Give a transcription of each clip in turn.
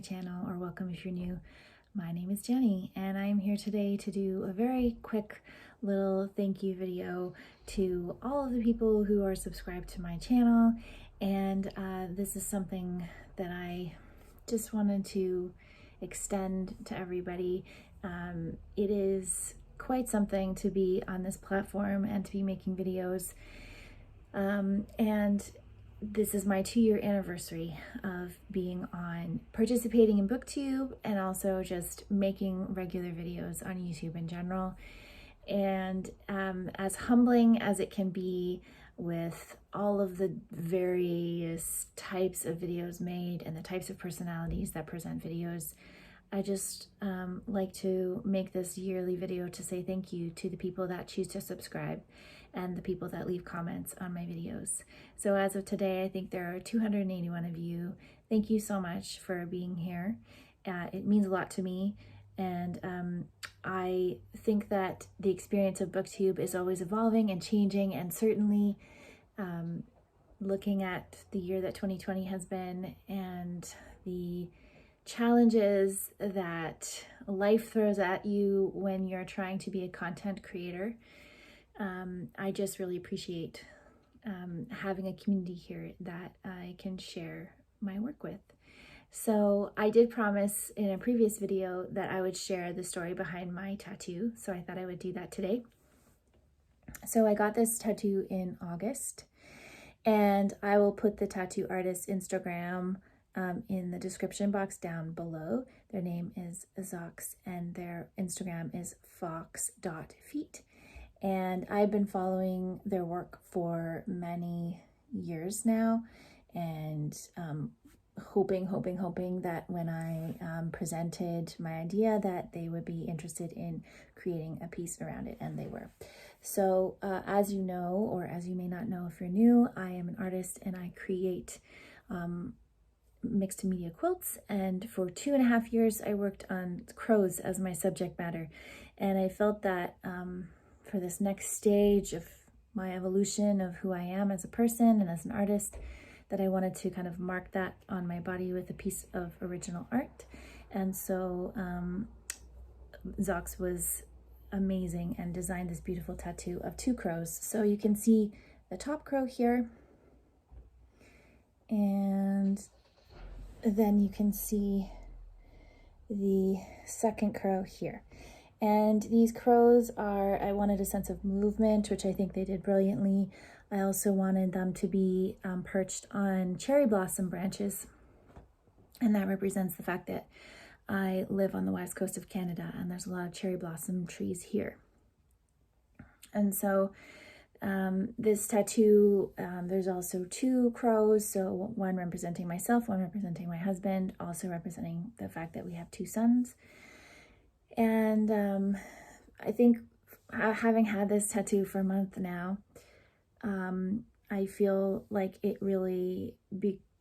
channel, or welcome if you're new. My name is Jenny and I'm here today to do a very quick little thank you video to all of the people who are subscribed to my channel. And this is something that I just wanted to extend to everybody. It is quite something to be on this platform and to be making videos. And this is my 2-year anniversary of being on, participating in BookTube, and also just making regular videos on YouTube in general. And as humbling as it can be with all of the various types of videos made and the types of personalities that present videos, I just like to make this yearly video to say thank you to the people that choose to subscribe and the people that leave comments on my videos. So as of today, I think there are 281 of you. Thank you so much for being here. It means a lot to me. And I think that the experience of BookTube is always evolving and changing, and certainly looking at the year that 2020 has been and the challenges that life throws at you when you're trying to be a content creator. I just really appreciate having a community here that I can share my work with. So I did promise in a previous video that I would share the story behind my tattoo, so I thought I would do that today. So I got this tattoo in August, and I will put the tattoo artist's Instagram in the description box down below. Their name is Zox and their Instagram is fox.feet. And I've been following their work for many years now, and hoping that when I presented my idea that they would be interested in creating a piece around it, and they were. So as you know, or as you may not know if you're new, I am an artist and I create mixed media quilts, and for 2.5 years I worked on crows as my subject matter, and I felt that for this next stage of my evolution of who I am as a person and as an artist, that I wanted to kind of mark that on my body with a piece of original art. And so Zox was amazing and designed this beautiful tattoo of 2 crows. So you can see the top crow here, and then you can see the second crow here. And these crows are, I wanted a sense of movement, which I think they did brilliantly. I also wanted them to be perched on cherry blossom branches. And that represents the fact that I live on the west coast of Canada and there's a lot of cherry blossom trees here. And so this tattoo, there's also 2 crows, so one representing myself, one representing my husband, also representing the fact that we have 2 sons. And I think having had this tattoo for a month now, I feel like it really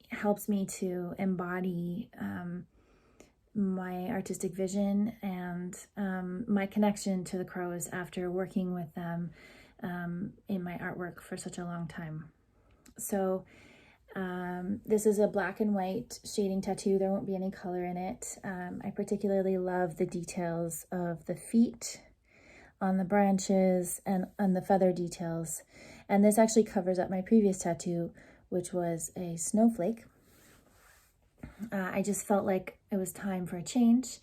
helps me to embody my artistic vision and my connection to the crows after working with them in my artwork for such a long time. So this is a black and white shading tattoo. There won't be any color in it. I particularly love the details of the feet on the branches and on the feather details. And this actually covers up my previous tattoo, which was a snowflake. I just felt like it was time for a change.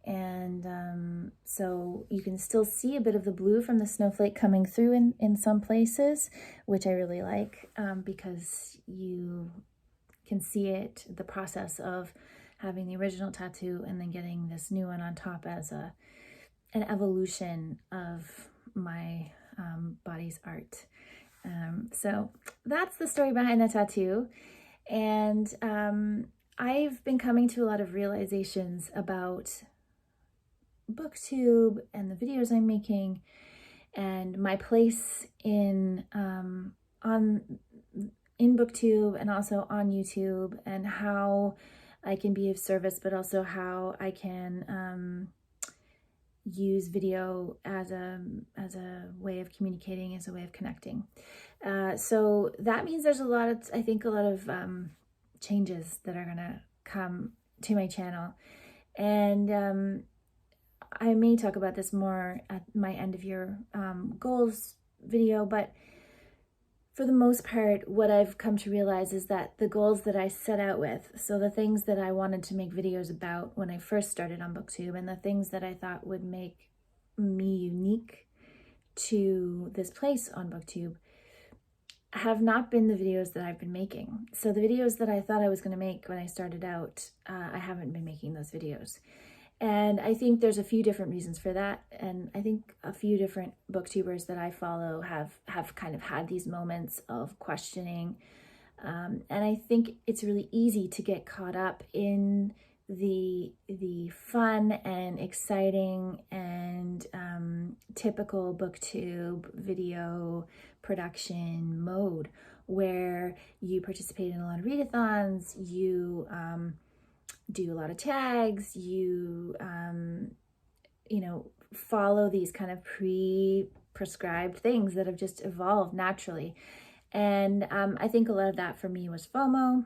And so you can still see a bit of the blue from the snowflake coming through in some places, which I really like, because you can see it, the process of having the original tattoo and then getting this new one on top as an evolution of my body's art. So that's the story behind the tattoo. And I've been coming to a lot of realizations about BookTube and the videos I'm making and my place in BookTube and also on YouTube, and how I can be of service, but also how I can use video as a way of communicating, as a way of connecting. So that means there's I think a lot of changes that are gonna come my channel. And I may talk about this more at my end of year goals video, but for the most part, what I've come to realize is that the goals that I set out with, so the things that I wanted to make videos about when I first started on BookTube, and the things that I thought would make me unique to this place on BookTube, have not been the videos that I've been making. So the videos that I thought I was going to make when I started out, I haven't been making those videos. And I think there's a few different reasons for that. And I think a few different booktubers that I follow have kind of had these moments of questioning. And I think it's really easy to get caught up in the fun and exciting and typical booktube video production mode, where you participate in a lot of readathons, you do a lot of tags, you follow these kind of pre-prescribed things that have just evolved naturally. And I think a lot of that for me was FOMO.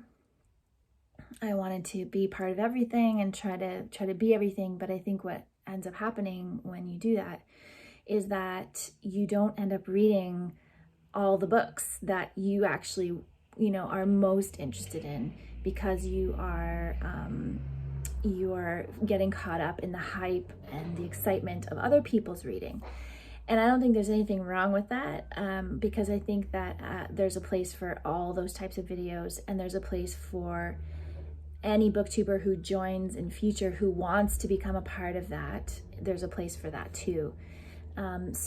I wanted to be part of everything and try to be everything, but I think what ends up happening when you do that is that you don't end up reading all the books that you actually are most interested in, because you are getting caught up in the hype and the excitement of other people's reading. And I don't think there's anything wrong with that, because I think that there's a place for all those types of videos, and there's a place for any booktuber who joins in future who wants to become a part of that. There's a place for that too. And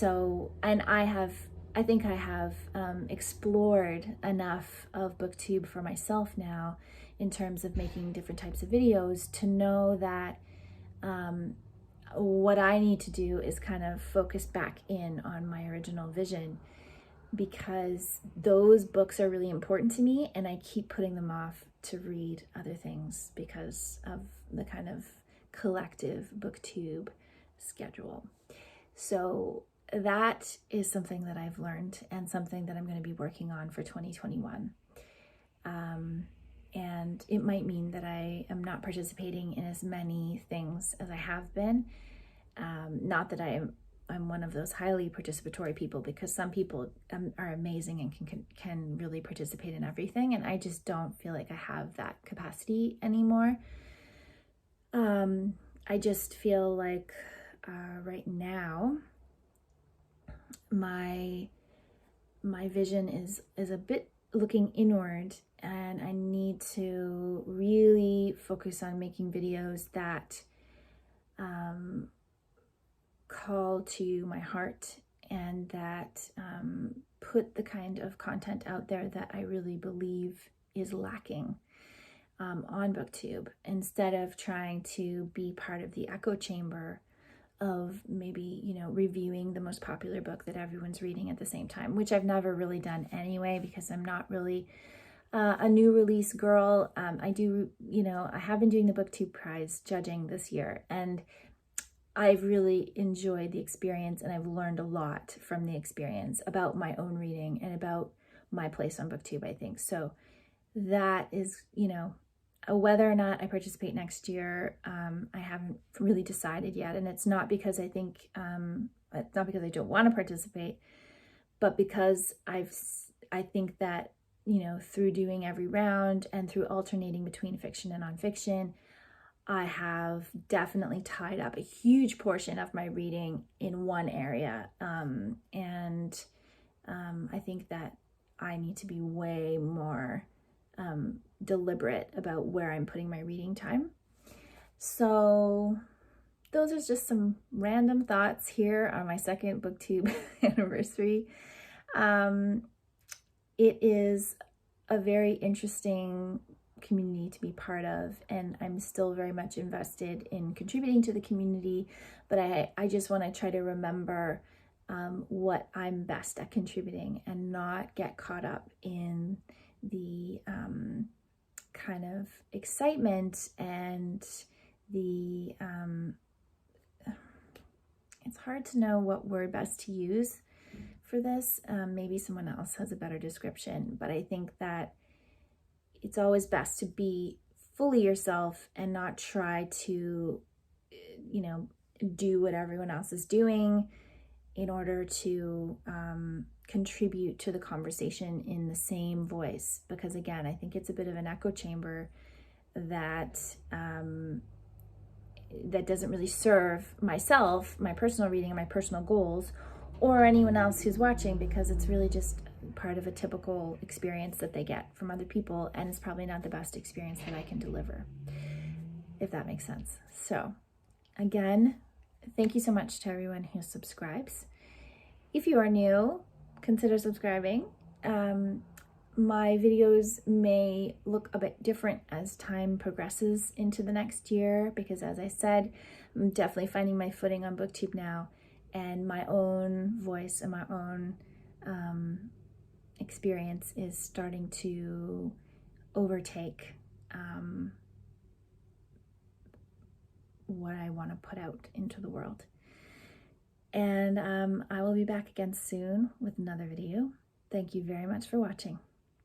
I think I have explored enough of BookTube for myself now in terms of making different types of videos to know that what I need to do is kind of focus back in on my original vision, because those books are really important to me, and I keep putting them off to read other things because of the kind of collective BookTube schedule. So that is something that I've learned, and something that I'm going to be working on for 2021. And it might mean that I am not participating in as many things as I have been. Not that I'm one of those highly participatory people, because some people are amazing and can really participate in everything, and I just don't feel like I have that capacity anymore. I just feel like right now my vision is a bit looking inward, and I need to really focus on making videos that call to my heart, and that put the kind of content out there that I really believe is lacking on BookTube, instead of trying to be part of the echo chamber of maybe, reviewing the most popular book that everyone's reading at the same time, which I've never really done anyway, because I'm not really a new release girl. I have been doing the BookTube Prize judging this year, and I've really enjoyed the experience, and I've learned a lot from the experience about my own reading and about my place on BookTube, I think. So that is, whether or not I participate next year, I haven't really decided yet. And it's not because I think, it's not because I don't want to participate, but because I think that, through doing every round and through alternating between fiction and nonfiction, I have definitely tied up a huge portion of my reading in one area. And I think that I need to be way more deliberate about where I'm putting my reading time. So those are just some random thoughts here on my second BookTube anniversary. It is a very interesting community to be part of, and I'm still very much invested in contributing to the community, but I just want to try to remember what I'm best at contributing, and not get caught up in the kind of excitement and the it's hard to know what word best to use for this. Maybe someone else has a better description, but I think that it's always best to be fully yourself and not try to, do what everyone else is doing in order to contribute to the conversation in the same voice. Because again, I think it's a bit of an echo chamber that that doesn't really serve myself, my personal reading, and my personal goals, or anyone else who's watching, because it's really just part of a typical experience that they get from other people, and it's probably not the best experience that I can deliver, if that makes sense. So again, thank you so much to everyone who subscribes. If you are new, consider subscribing. My videos may look a bit different as time progresses into the next year, because as I said, I'm definitely finding my footing on BookTube now, and my own voice and my own experience is starting to overtake what I want to put out into the world. And I will be back again soon with another video. Thank you very much for watching.